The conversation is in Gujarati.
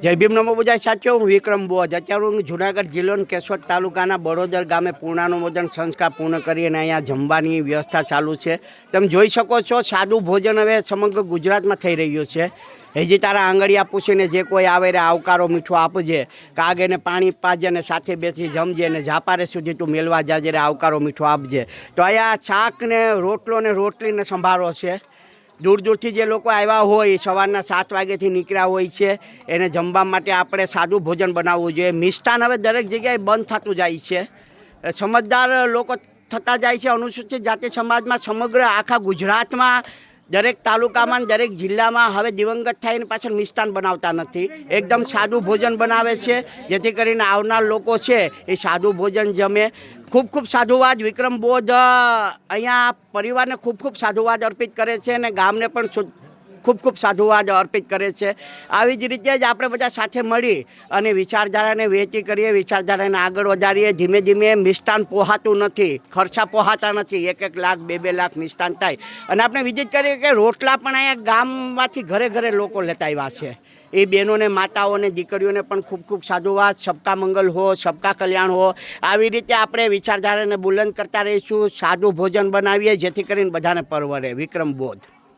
જય ભીમ નમો બુજાય સાચો હું વિક્રમ બોજ અત્યારે હું જુનાગઢ જિલ્લાના કેશોદ તાલુકાના બરોદર ગામે પૂર્ણાનુમોદન સંસ્કાર પૂર્ણ કરી અને અહીંયા જમવાની વ્યવસ્થા ચાલુ છે. તમે જોઈ શકો છો સાદું ભોજન હવે સમગ્ર ગુજરાતમાં થઈ રહ્યું છે. હજી તારા આંગળીયા પૂછીને જે કોઈ આવે રે આવકારો મીઠો આપજે, કાગેને પાણી પાજે ને સાથે બેસી જમજે ને ઝાપારે સુધી તું મેળવા જાજે રે આવકારો મીઠો આપજે. તો અહીંયા શાક ને રોટલો ને રોટલીને સંભારો છે. દૂર દૂરથી જે લોકો આવ્યા હોય સવારના 7 વાગ્યાથી નીકળ્યા હોય છે એને જમવા માટે આપણે સાદું ભોજન બનાવવું જોઈએ. મિષ્ટાન હવે દરેક જગ્યાએ બંધ થતું જાય છે. સમજદાર લોકો થતા જાય છે. અનુસૂચિત જાતિ સમાજમાં સમગ્ર આખા ગુજરાતમાં દરેક તાલુકામાં દરેક જિલ્લામાં હવે દિવંગત થઈને પાછળ મિષ્ટાન બનાવતા નથી. એકદમ સાદું ભોજન બનાવે છે જેથી કરીને આવનાર લોકો છે એ સાદું ભોજન જમે. ખૂબ ખૂબ સાધુવાદ. વિક્રમ બોજ અહીંયા પરિવારને ખૂબ ખૂબ સાધુવાદ અર્પિત કરે છે અને ગામને પણ ખૂબ ખૂબ સાધુવાદ અર્પિત કરે છે. આવી જ રીતે જ આપણે બધા સાથે મળી અને વિચારધારાને વહેંચી કરીએ, વિચારધારાને આગળ વધારીએ. ધીમે ધીમે મિષ્ટાન પોહાતું નથી, ખર્ચા પોહાતા નથી. 1-1 લાખ 2-2 લાખ મિષ્ટાન થાય. અને આપણે વિઝિટ કરીએ કે રોટલા પણ અહીંયા ગામમાંથી ઘરે ઘરે લોકો લેતા આવ્યા છે. એ બહેનોને, માતાઓને, દીકરીઓને પણ ખૂબ ખૂબ સાધુવાદ. સબકા મંગલ હો, સબકા કલ્યાણ હો. આવી રીતે આપણે વિચારધારાને બુલંદ કરતા રહીશું. સાદું ભોજન બનાવીએ જેથી કરીને બધાને પરવરે. વિક્રમ બોધ.